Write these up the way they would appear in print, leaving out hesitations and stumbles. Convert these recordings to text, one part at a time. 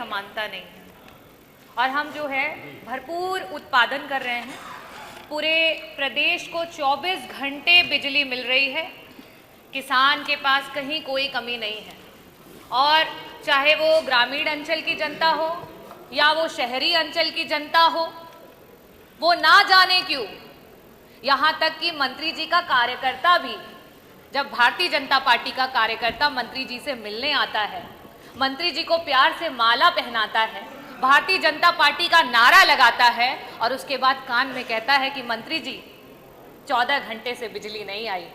समानता नहीं है और हम जो है भरपूर उत्पादन कर रहे हैं। पूरे प्रदेश को 24 घंटे बिजली मिल रही है, किसान के पास कहीं कोई कमी नहीं है। और चाहे वो ग्रामीण अंचल की जनता हो या वो शहरी अंचल की जनता हो, वो ना जाने क्यों यहाँ तक कि मंत्री जी का कार्यकर्ता भी, जब भारतीय जनता पार्टी का कार्यकर्ता मंत्री जी से मिलने आता है, मंत्री जी को प्यार से माला पहनाता है, भारतीय जनता पार्टी का नारा लगाता है और उसके बाद कान में कहता है कि मंत्री जी 14 घंटे से बिजली नहीं आई,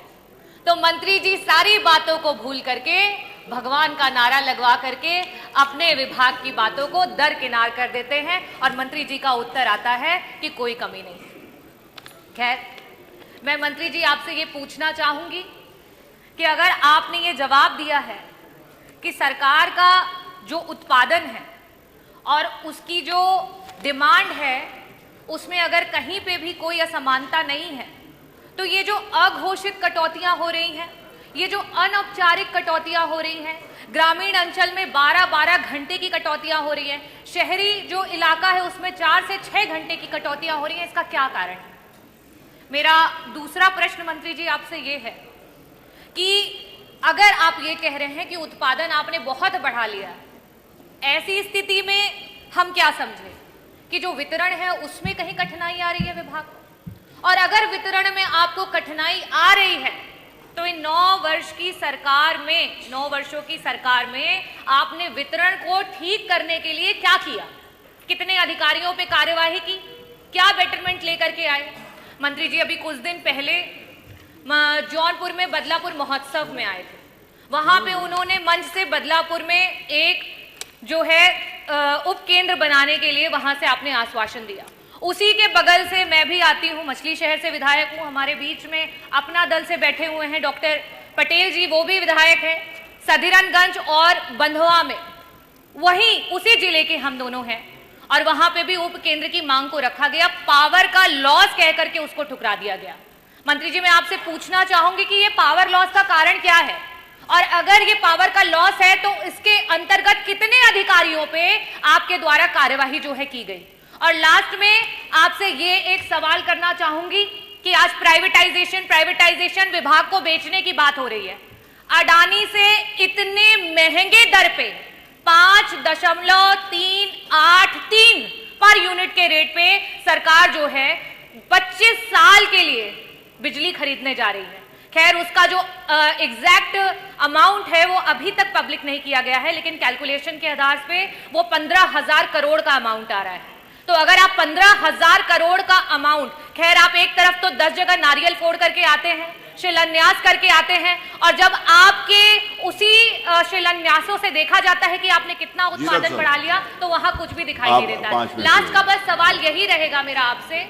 तो मंत्री जी सारी बातों को भूल करके भगवान का नारा लगवा करके अपने विभाग की बातों को दरकिनार कर देते हैं और मंत्री जी का उत्तर आता है कि कोई कमी नहीं। खैर, मैं मंत्री जी आपसे ये पूछना चाहूंगी कि अगर आपने ये जवाब दिया है कि सरकार का जो उत्पादन है और उसकी जो डिमांड है उसमें अगर कहीं पे भी कोई असमानता नहीं है, तो ये जो अघोषित कटौतियां हो रही हैं, ये जो अनौपचारिक कटौतियां हो रही हैं, ग्रामीण अंचल में 12-12 घंटे की कटौतियां हो रही हैं, शहरी जो इलाका है उसमें 4 से 6 घंटे की कटौतियां हो रही हैं, इसका क्या कारण है? मेरा दूसरा प्रश्न मंत्री जी आपसे ये है कि अगर आप ये कह रहे हैं कि उत्पादन आपने बहुत बढ़ा लिया है, ऐसी स्थिति में हम क्या समझें कि जो वितरण है उसमें कहीं कठिनाई आ रही है विभाग को? और अगर वितरण में आपको कठिनाई आ रही है तो इन 9 वर्षों की सरकार में आपने वितरण को ठीक करने के लिए क्या किया? कितने अधिकारियों पे कार्यवाही की? क्या बेटरमेंट लेकर के आए? मंत्री जी अभी कुछ दिन पहले जौनपुर में बदलापुर महोत्सव में आए थे, वहां पे उन्होंने मंच से बदलापुर में एक जो है उप केंद्र बनाने के लिए वहां से आपने आश्वासन दिया। उसी के बगल से मैं भी आती हूँ, मछली शहर से विधायक हूँ, हमारे बीच में अपना दल से बैठे हुए हैं डॉक्टर पटेल जी, वो भी विधायक है। सधीरनगंज और बंधवा में वहीं उसी जिले के हम दोनों हैं और वहां पे भी उप केंद्र की मांग को रखा गया, पावर का लॉस कह करके उसको ठुकरा दिया गया। मंत्री जी, मैं आपसे पूछना चाहूंगी कि ये पावर लॉस का कारण क्या है और अगर ये पावर का लॉस है तो इसके अंतर्गत कितने अधिकारियों पे आपके द्वारा कार्यवाही जो है की गई? और लास्ट में आपसे ये एक सवाल करना चाहूंगी कि आज प्राइवेटाइजेशन विभाग को बेचने की बात हो रही है। अडानी से इतने महंगे दर पे 5.383 पर यूनिट के रेट पे सरकार जो है 25 साल के लिए बिजली खरीदने जा रही है। खैर, उसका जो एग्जैक्ट अमाउंट है वो अभी तक पब्लिक नहीं किया गया है, लेकिन कैलकुलेशन के आधार पे वो 15,000 करोड़ का अमाउंट आ रहा है। तो अगर आप 15,000 करोड़ का अमाउंट, खैर आप एक तरफ तो 10 जगह नारियल फोड़ करके आते हैं, शिलान्यास करके आते हैं, और जब आपके उसी शिलान्यासों से देखा जाता है कि आपने कितना उत्पादन बढ़ा लिया तो वहां कुछ भी दिखाई नहीं देता है। लास्ट का बस सवाल यही रहेगा मेरा आपसे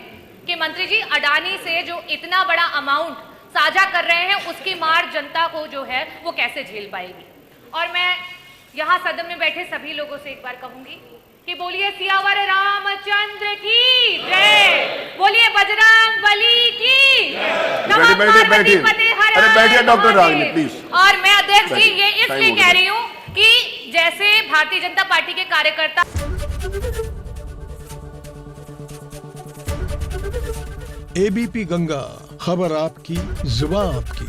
कि मंत्री जी, अडानी से जो इतना बड़ा अमाउंट साझा कर रहे हैं उसकी मार जनता को जो है वो कैसे झेल पाएगी? और मैं यहाँ सदन में बैठे सभी लोगों से एक बार कहूंगी कि बोलिए सियावर रामचंद्र की जय, बोलिए बजरंग बली की। बैठिए डॉक्टर रागनी प्लीज। और मैं अध्यक्ष जी ये इसलिए कह रही हूँ कि जैसे भारतीय जनता पार्टी के कार्यकर्ता एबीपी गंगा, खबर आपकी, जुबान आपकी।